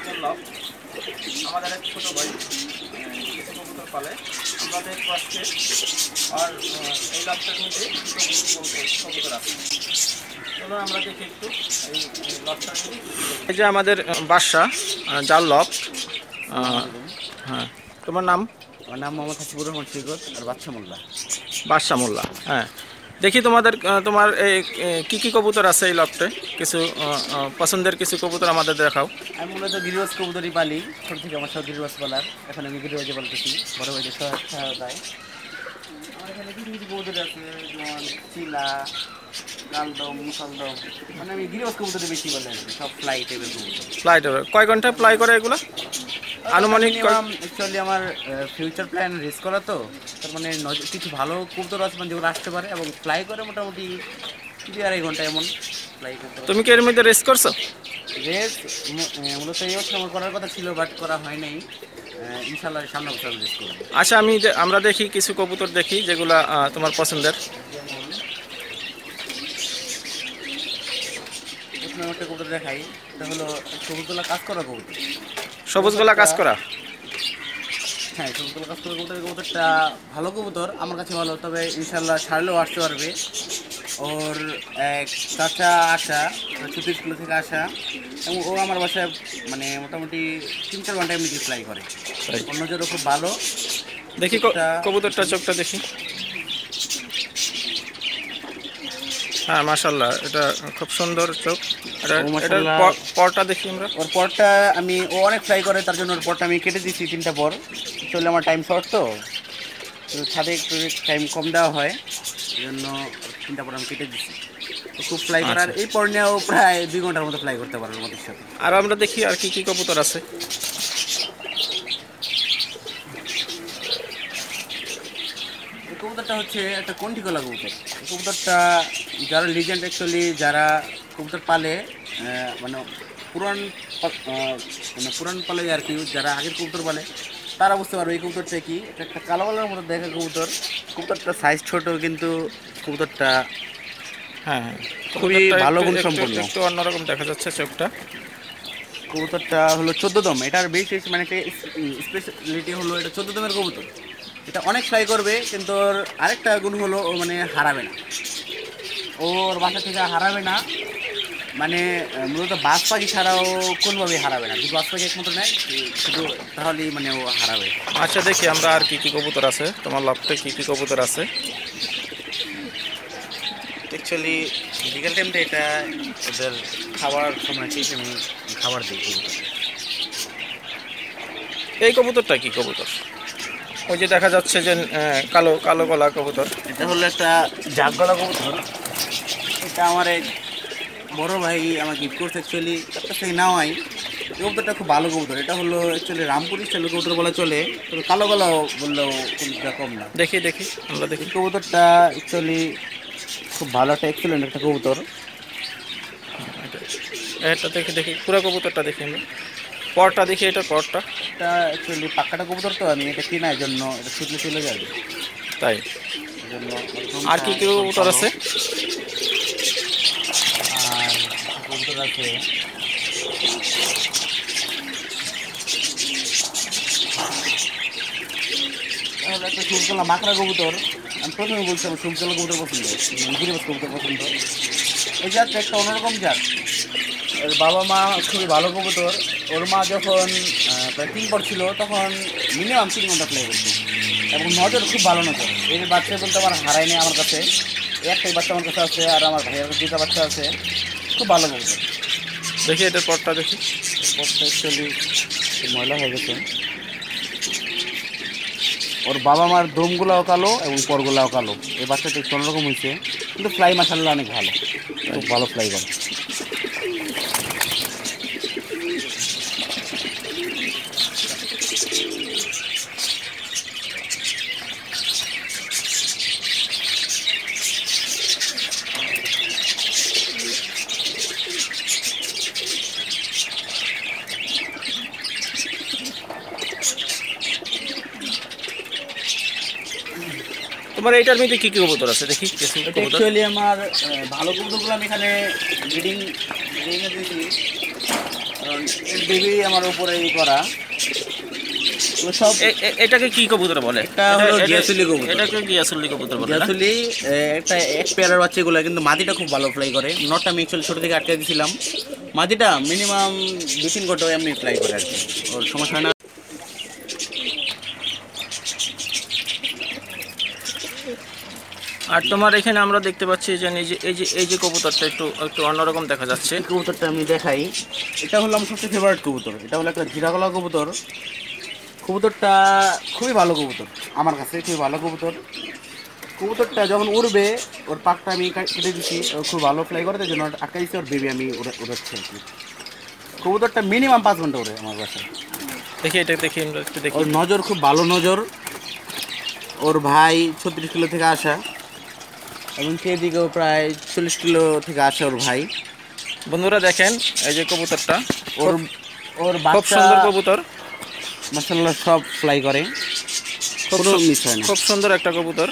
জল্লভ আমাদের এক ছোটো ভাই কিছু কবুতর পালে। আমরা দেখবো আজকে আর এই লবটার মধ্যে কবুতর আছে। চলো আমরা দেখি একটু এই লবটার মধ্যে। এই যে আমাদের বাসা জাল্লভ। হ্যাঁ, তোমার নাম? আমার নাম মোহাম্মদ হাসিবুর রহমান সৈকত আর বাদশা মোল্লা। বাদশা মোল্লা। হ্যাঁ, দেখি তোমার এই কি কি কবুতর আছে এই লফটে। কিছু পছন্দের কিছু কবুতর আমাদের দেখাও। আমি মূলত গিরিবাজ কবুতরই পালি, ছোট থেকে আমার সব গিরিবাজ পালার। এখন আমি গিরিবাজে পালতেছি বড় ভাইদের সহায়তায়। আমার এখানে কিছু কিছু কবুতর আছে, যেমন চিলা, লালদম, মুসলদম। মানে আমি গিরিবাজ কবুতরে বেশি পালি আর কি, সব ফ্লাই টাইপের কবুতর। ফ্লাইট হবে কয় ঘন্টায় ফ্লাই করে এগুলো? আনুমানিক মিনিমাম অ্যাকচুয়ালি আমার ফিউচার প্ল্যান রেস করা, তো তার মানে কিছু ভালো কবুতর আছে মানে যেগুলো আসতে পারে, এবং ফ্লাই করে মোটামুটি 2-2.5 ঘন্টা এমন ফ্লাই করতে পারে। তুমি কি এর মধ্যে রেস করছো? রেস মূলত এই বছর আমার করার কথা ছিল, বাট করা হয় নাই। ইনশাল্লাহ সামনে বছর রেস করবো। আচ্ছা, আমরা দেখি কিছু কবুতর দেখি যেগুলা তোমার পছন্দের। যেমন প্রথমে একটা কবুতর দেখাই, এটা হলো সবুজগোলা কাজ করা কবুতর। সবুজ গলা কাজ করা। হ্যাঁ, সবুজগোলা কাজ করা কবুতর। কবুতরটা ভালো কবুতর, আমার কাছে ভালো, তবে ইনশাল্লাহ ছাড়লেও আসতে পারবে। ওর এক চাচা আসা, ছুটি স্কুল থেকে আসা, এবং ও আমার বাসায় মানে মোটামুটি 3-4 ঘন্টা এমনি ফ্লাই করে। ওর নজরও খুব ভালো। দেখি কবুতরটা চোখটা দেখি। হ্যাঁ, মাশাল্লাহ, এটা খুব সুন্দর চোখ। এটার পরটা দেখি আমরা। ওর পরটা ও অনেক ফ্লাই করে, তার জন্য ওর পরটা আমি কেটে দিচ্ছি 3টা পর। চলে আমার টাইম শর্ট, তো ছাদে একটু টাইম কম দেওয়া হয়, এই জন্য 3টা পর আমি কেটে দিচ্ছি। তো খুব ফ্লাই করার এই পর নিয়েও প্রায় 2 ঘন্টার মতো ফ্লাই করতে পারবে আমাদের সাথে। আর আমরা দেখি আর কি কি কবুতর আছে। এই কবুতরটা হচ্ছে একটা কণ্ঠিকলা কবুতর। এই কবুতরটা যারা লিজেন্ড, অ্যাকচুয়ালি যারা কবুতর পালে, মানে পুরান পালে আর কি, যারা আগের কবুতর পালে তারা বুঝতে পারবে এই কবুতরটা কি। এটা একটা কালো কালার মতো দেখা কবুতর। কবুতরটা সাইজ ছোট, কিন্তু কবুতরটা হ্যাঁ হ্যাঁ, খুবই ভালো গুণ সম্পন্ন। একটু অন্যরকম দেখা যাচ্ছে চোখটা। কবুতরটা হলো 14 দম। এটার বেশি মানে স্পেশালিটি হলো এটা 14 দমের কবুতর। এটা অনেক ফ্লাই করবে, কিন্তু ওর আরেকটা গুণ হলো ও মানে হারাবে না, ওর বাসা থেকে হারাবে না। মানে মূলত বাজ পাখি ছাড়াও কোনোভাবে হারাবে না। যদি বাজ পাখি একমাত্র নেয় শুধু, তাহলেই মানে ও হারাবে। আচ্ছা, দেখি আমরা আর কি কি কবুতর আছে তোমার লফটে, কি কি কবুতর আছে। অ্যাকচুয়ালি বিকেল টাইমটা এটা ওদের খাবার সময়, ঠিক আমি খাবার দিই কবুতর। এই কবুতরটা কি কবুতর? ওই যে দেখা যাচ্ছে যে কালো কালো গলা কবুতর। এটা হলো একটা জাগ গলা কবুতর। এটা আমার এক বড় ভাই আমার গিফট করছে, অ্যাকচুয়ালি তার কাছ থেকে নেওয়াই। এই কবুতরটা খুব ভালো কবুতর। এটা হলো অ্যাকচুয়ালি রামপুরি স্টাইলের কবুতর বলা চলে, তবে কালো গলাও বললেও কোনটা কম না। দেখি দেখি আমরা দেখি এই কবুতরটা অ্যাকচুয়ালি খুব ভালো একটা এক্সেলেন্ট একটা কবুতর। এটা দেখি দেখি পুরো কবুতরটা দেখি আমি। পরটা দেখি, এটা পরটা। এটা অ্যাকচুয়ালি পাক্কাটা কবুতর, তো আমি এটা কিনা এর জন্য এটা ছুটলে চলে যাবে, তাই। এই জন্য। আর কি কি কবুতর আছে? আর কবুতর আছে, তাহলে একটা সূর্যকলা মাকড়া কবুতর। আমি প্রথমে বলছি আমার সূর্যকলা কবুতর পছন্দ, গিরিবাজ কবুতর পছন্দ। এই জাতটা একটা অন্যরকম জাত। ওর বাবা মা খুবই ভালো কবুতর। ওর মা যখন প্রায় 3 পর ছিল, তখন মিনিমাম 3 ঘন্টা প্লে করতো, এবং নজর খুব ভালো নজর। এই বাচ্চা বলতে আমার হারাই নেই আমার কাছে। একটাই বাচ্চা আমার কাছে আছে, আর আমার ভাইয়ের 2টা বাচ্চা আছে। খুব ভালো কবুতর। দেখি এটার পরটা দেখি। পরটা অ্যাকচুয়ালি ময়লা হয়ে গেছে। ওর বাবা মার দমগুলাও কালো এবং পরগুলাও কালো। এই বাচ্চাটা একটু অন্যরকম হয়েছে, কিন্তু ফ্লাই মাসাল্লাহ অনেক ভালো, খুব ভালো ফ্লাই করে। তোমার এইটার মধ্যে কি কি কবুতর আছে দেখি। অ্যাকচুয়ালি আমার ভালো কবুতরগুলো আমি এখানে ব্রিডিংয়ে দিয়েছি। বেবি আমার উপরে করা সব। এটাকে কি কবুতর বলে? এটা হলো গিয়াসুলি কবুতর। এটাকে গিয়াসুলি কবুতর বলে। গিয়াসুলি একটা এক পেয়ারের বাচ্চাগুলো, কিন্তু মাদিটা খুব ভালো ফ্লাই করে। নটটা আমি অ্যাকচুয়ালি ছোটো থেকে আটকে দিয়েছিলাম, মাদিটা মিনিমাম 2-3 ঘন্টা এমনি ফ্লাই করে আর কি, ওর সমস্যা হয় না। আর তোমার এখানে আমরা দেখতে পাচ্ছি যে এই যে কবুতরটা একটু একটু অন্যরকম দেখা যাচ্ছে। কবুতরটা আমি দেখাই, এটা হলো আমার সবচেয়ে ফেভারিট কবুতর। এটা হলো একটা জিরাগলা কবুতর। কবুতরটা খুবই ভালো কবুতর, আমার কাছে খুবই ভালো কবুতর। কবুতরটা যখন উড়বে ওর পাকটা আমি কেটে দিচ্ছি, খুব ভালো ফ্লাই করে, তাই জন্য আটকা দিচ্ছি। ওর বেবি আমি উড়াচ্ছি আর কি। কবুতরটা মিনিমাম 5 ঘন্টা উড়ে আমার বাসায়। দেখি এটা দেখি আমরা একটু দেখি। ওর নজর খুব ভালো নজর। ওর ভাই 36 কিলো থেকে আসা, এবং সেদিকেও প্রায় 40 কিলো থেকে আসে ওর ভাই। বন্ধুরা দেখেন এই যে কবুতরটা, ওর খুব সুন্দর কবুতর, মাশাআল্লাহ সব ফ্লাই করে, কোনো মিস হয় না। খুব সুন্দর একটা কবুতর,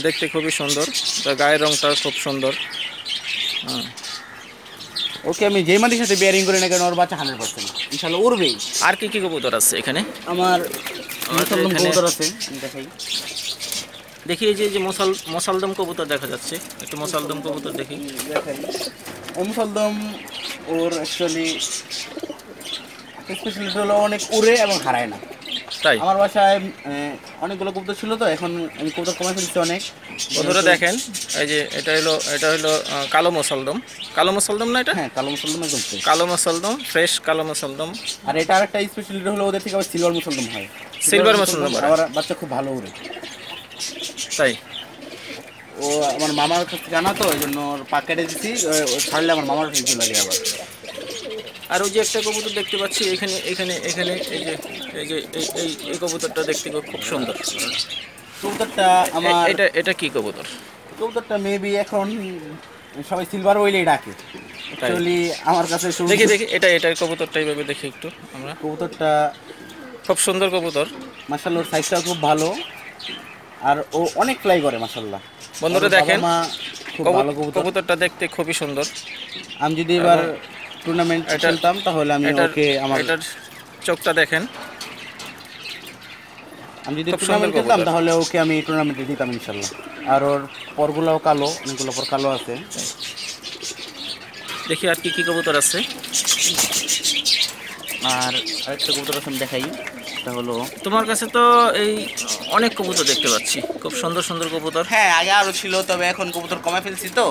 দেখতে খুবই সুন্দর, তার গায়ের রংটা খুব সুন্দর। ওকে আমি যে মাটির সাথে বিয়ারিং করি না কেন, ওর বাচ্চা 100% ইনশাআল্লাহ উড়বেই। আর কি কি কবুতর আছে এখানে? আমার মুসলমান কবুতর আছে, আমি দেখাই। দেখি এই যে মোসালদম কবুতর দেখা যাচ্ছে, একটু মোসালদম কবুতর দেখি। দেখাই মুসলদম। ওর অ্যাকচুয়ালি স্পেশালিটি হলো অনেক উড়ে এবং হারায় না। তাই আমার বাসায় অনেকগুলো কবুতর ছিল, তো এখন আমি কবুতর কমে ফেলছি অনেক। বন্ধুরা দেখেন এই যে এটা হলো কালো মোসালদম। কালো মোসালদম না এটা? হ্যাঁ, কালো মুসলদম একদম ফ্রেশ। কালো মোসালদম, ফ্রেশ কালো মোসালদম। আর এটা আরেকটা স্পেশালিটি হলো ওদের থেকে আবার সিলভার মুসলদম হয়। সিলভার মুসলদম আবার বাচ্চা খুব ভালো উড়ে। তাই ও আমার মামার কাছ থেকে আনা, তো এই জন্য ওর পা কেটে দিচ্ছি। ও ছাড়লে আমার মামার ফেলতে লাগে আবার। আর ওই যে একটা কবুতর দেখতে পাচ্ছি এখানে এখানে এখানে এই কবুতরটা দেখতে খুব সুন্দর। কবুতরটা আমার এটা কি কবুতর? কবুতরটা মেবি এখন সবাই সিলভার ওয়েলেই ডাকে। অ্যাকচুয়ালি আমার কাছে দেখি এটার কবুতরটা এইভাবে দেখি একটু আমরা। কবুতরটা খুব সুন্দর কবুতর, মাশাআল্লাহ। ওর সাইজটাও খুব ভালো, আর ও অনেক ফ্লাই করে মাশাআল্লাহ। বন্ধুরা দেখেন খুব ভালো কবুতরটা দেখতে খুবই সুন্দর। আমি যদি এবার টুর্নামেন্ট খেলতাম তাহলে আমি ওকে এটার চোখটা দেখেন। আমি যদি টুর্নামেন্ট খেলতাম তাহলে ওকে আমি টুর্নামেন্টে দিতাম ইনশাআল্লাহ। আর ওর পরগুলোও কালো, অনেকগুলো পর কালো আছে। দেখি আর কি কি কবুতর আছে। আর আরেকটা কবুতর আছে আমি দেখাই। এটা হলো, তোমার কাছে তো এই অনেক কবুতর দেখতে পাচ্ছি, খুব সুন্দর সুন্দর কবুতর। হ্যাঁ, আগে আরও ছিল, তবে এখন কবুতর কমে ফেলছি। তো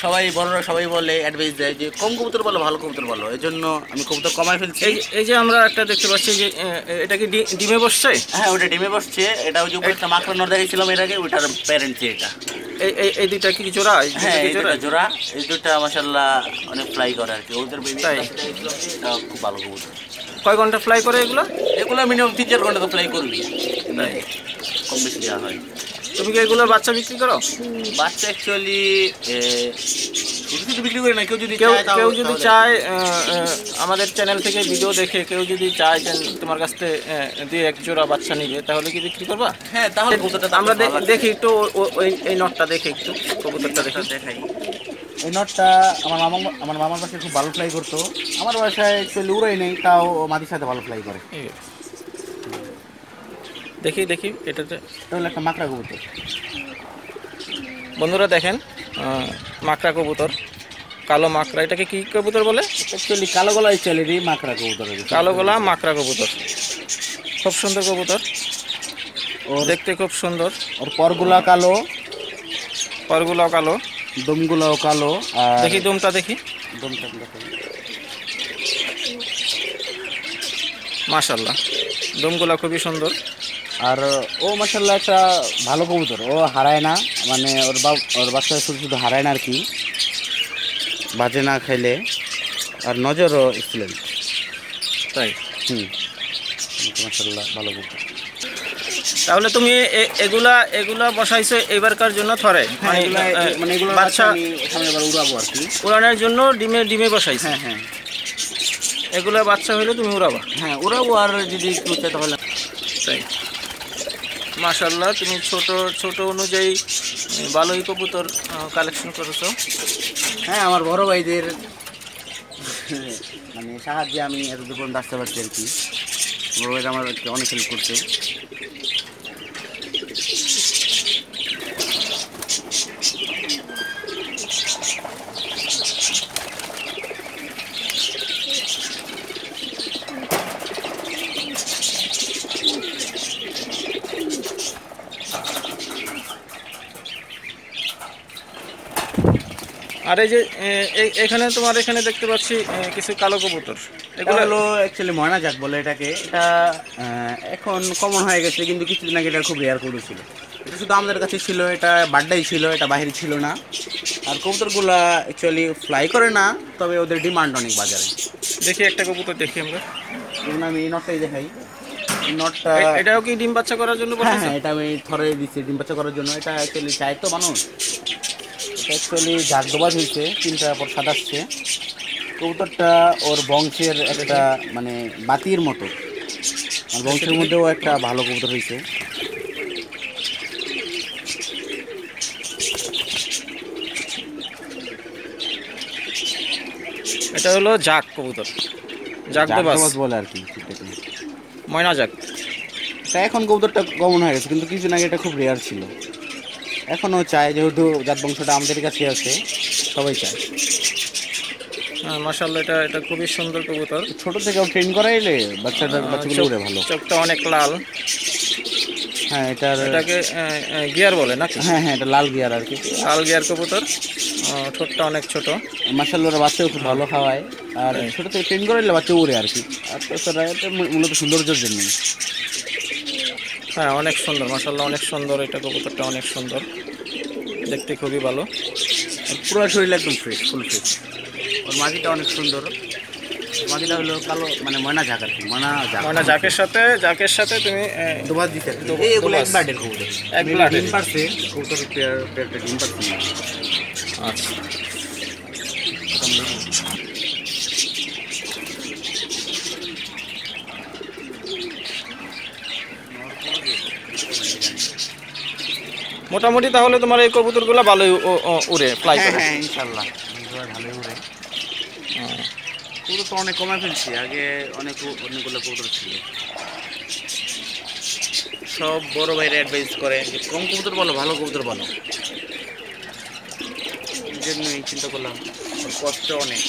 সবাই বড়রা সবাই বলে, অ্যাডভাইস দেয় যে কম কবুতর বলো, ভালো কবুতর বলো। এই জন্য আমি কবুতর কমায় ফেলছি। এই যে আমরা একটা দেখতে পাচ্ছি যে এটা কি ডিমে বসছে? হ্যাঁ, ওটা ডিমে বসছে। এটা ওই যে উপরে একটা মাকড়া নর দেখাইছিলাম এর আগে, ওইটার প্যারেন্টস এটা। এই দুইটা কি জোড়া? হ্যাঁ, এই দুটো জোড়া। এই দুটো মাশাআল্লাহ অনেক ফ্লাই করে আর কি। ওদের বেবি তাই এটা খুব ভালো কবুতর। কয় ঘন্টা ফ্লাই করে এগুলো? এগুলো মিনিমাম 3-4 ঘন্টা তো ফ্লাই করবি, কম বেশি দেওয়া হয়। তুমি কি এগুলোর বাচ্চা বিক্রি করো? বাচ্চা অ্যাকচুয়ালি শুধু বিক্রি করি না, কেউ যদি চায় আমাদের চ্যানেল থেকে ভিডিও দেখে কেউ যদি চায় যে তোমার কাছ থেকে 2-1 জোড়া বাচ্চা নিবে, তাহলে কি বিক্রি করবা? হ্যাঁ, তাহলে আমরা দেখি একটু এই নটটা দেখে একটু কবুতরটা দেখাই। এই নটটা আমার মামার বাসায় খুব ভালো ফ্লাই করতো। আমার বাসায় অ্যাকচুয়ালি উড়াই নেই, তাও মাটির সাথে ভালো ফ্লাই করে। দেখি এটাতে হলো একটা মাকড়া কবুতর। বন্ধুরা দেখেন মাকড়া কবুতর, কালো মাকড়া। এটাকে কি কবুতর বলে? অ্যাকচুয়ালি কালো গলা চ্যালেরি মাকড়া কবুতর। কালো গলা মাকড়া কবুতর, খুব সুন্দর কবুতর, দেখতে খুব সুন্দর। ওর পরগুলা কালো, পরগুলাও কালো, দমগুলাও কালো। আর দেখি দমটা দেখি। দমটা মাশাআল্লাহ, দমগুলা খুবই সুন্দর। আর ও মাশাআল্লাহ একটা ভালো কবুতর। ও হারায় না, মানে ওর বাচ্চা শুধু হারায় না আর কি, বাজে না খাইলে। আর নজরও এক্সিলেন্ট। তাই মাশাআল্লাহ ভালো কবুতর। তাহলে তুমি এগুলা বসাইছো এবারকার জন্য থরে? মানে এগুলো বাচ্চা আমি সামনে বার উড়াবো আর কি, উড়ানোর জন্য ডিমে বসাইছো? হ্যাঁ। এগুলা বাচ্চা হইলে তুমি উড়াবা? হ্যাঁ, উড়াবো। আর যদি একটু চাই তাহলে। তাই মাশাআল্লাহ, তুমি ছোট অনুযায়ী ভালোই কবুতর কালেকশন করেছো। হ্যাঁ, আমার বড় ভাইদের মানে সাহায্যে আমি এতদূর পর্যন্ত আসতে পারছি আর কি। বড় ভাইরা আমার অনেক হেল্প করছে। আর এই যে এখানে তোমার এখানে দেখতে পাচ্ছি কিছু কালো কবুতর, এটা এগুলো হলো অ্যাকচুয়ালি ময়না জাক বলে এটাকে। এটা এখন কমন হয়ে গেছে, কিন্তু কিছুদিন আগে এটা খুব রেয়ার কবুতর ছিল। এটা শুধু আমাদের কাছে ছিল, এটা বাড্ডাই ছিল, এটা বাইরে ছিল না। আর কবুতরগুলা অ্যাকচুয়ালি ফ্লাই করে না, তবে ওদের ডিমান্ড অনেক বাজারে। দেখি একটা কবুতর দেখি আমরা, যেমন আমি এই নটটাই দেখাই। এই নটটা এটাও কি ডিম বাচ্চা করার জন্য হ্যাঁ বলতেছো? হ্যাঁ, এটা আমি থরে দিচ্ছি ডিম বাচ্চা করার জন্য। এটা অ্যাকচুয়ালি চায় তো মানুষ। এটা অ্যাকচুয়ালি ঝাড়দোবাজ হয়েছে, 3টার পর সাদাচ্ছে। কবুতরটা ওর বংশের একটা মানে বাতির মতো, আর বংশের মধ্যেও একটা ভালো কবুতর হয়েছে। এটা হলো জাক কবুতর, জাকদোবাজ ঝাড়দোবাজ বলে আর কি এটাকে। ময়না জাক। এটা এখন কবুতরটা কমন হয়ে গেছে, কিন্তু কিছুদিন আগে এটা খুব রেয়ার ছিল। এখনও চায়, যেহেতু জাত বংশটা আমাদের কাছে আছে, সবাই চায়। হ্যাঁ মাশাআল্লাহ, এটা খুবই সুন্দর কবুতর। ছোট থেকে ট্রেন করাইলে বাচ্চাগুলো উড়ে ভালো। চোখটা অনেক লাল। হ্যাঁ এটাকে গিয়ার বলে নাকি? হ্যাঁ হ্যাঁ, এটা লাল গিয়ার আর কি। লাল গিয়ার কবুতর, ঠোঁটটা অনেক ছোট। মাশাআল্লাহ, ওরা বাচ্চাও খুব ভালো খাওয়ায়। আর ছোট থেকে ট্রেন করাইলে বাচ্চা উড়ে আর কি। আর তাছাড়া এটা মূলত সৌন্দর্যের জন্য। হ্যাঁ অনেক সুন্দর মাশাআল্লাহ, অনেক সুন্দর। এটা কবুতরটা অনেক সুন্দর, দেখতে খুবই ভালো। পুরো শরীর একদম ফ্রেশ, ফুল ফ্রেশ। ওর মাটিটা অনেক সুন্দর। মাটিটা হলো কালো, মানে ময়না ঝাঁক আর কি। মানে জাকের সাথে তুমি দোবাজ দিতে দোবাজ। এগুলো এক ব্লাডের কবুতর। এক ব্লাডের। ডিম পারছে কবুতর, পেয়ারটা ডিম পারছে না। আচ্ছা, মোটামুটি তাহলে তোমার এই কবুতরগুলো ভালোই উড়ে, ফ্লাই হ্যাঁ করে। হ্যাঁ, ইনশাল্লাহ ভালোই উড়ে। কবুতর তো অনেক কমে ফেলছি, আগে অনেকগুলো কবুতর ছিল। সব বড় ভাইরা অ্যাডভাইস করে যে কম কবুতর বলো, ভালো কবুতর বলো। এই জন্যই চিন্তা করলাম। কষ্ট অনেক,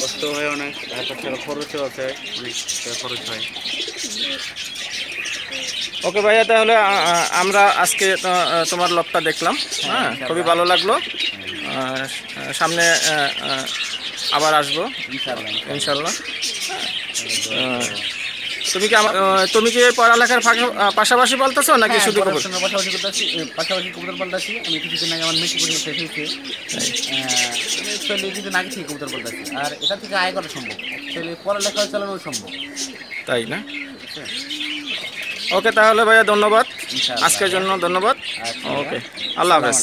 কষ্ট হয় অনেক, আর তাছাড়া খরচও আছে, অনেক খরচ হয়। ওকে ভাইয়া, তাহলে আমরা আজকে তোমার লটটা দেখলাম। হ্যাঁ খুবই ভালো লাগলো। সামনে আবার আসবো ইনশাল্লাহ। তুমি কি পড়ালেখার পাশাপাশি বলতেছো নাকি শুধু পাশাপাশি কবুতর পাল্টাছি। আমি কিছুদিন আগে আমার মেট্রিক পরীক্ষা শেষ হয়েছে। কিছুদিন আগে থেকে কবুতর পাল্টাছি। আর এটা থেকে আয় করা সম্ভব, পড়ালেখা চালানো সম্ভব, তাই না? ওকে তাহলে ভাইয়া, ধন্যবাদ আজকের জন্য, ধন্যবাদ। ওকে, আল্লাহ হাফেজ।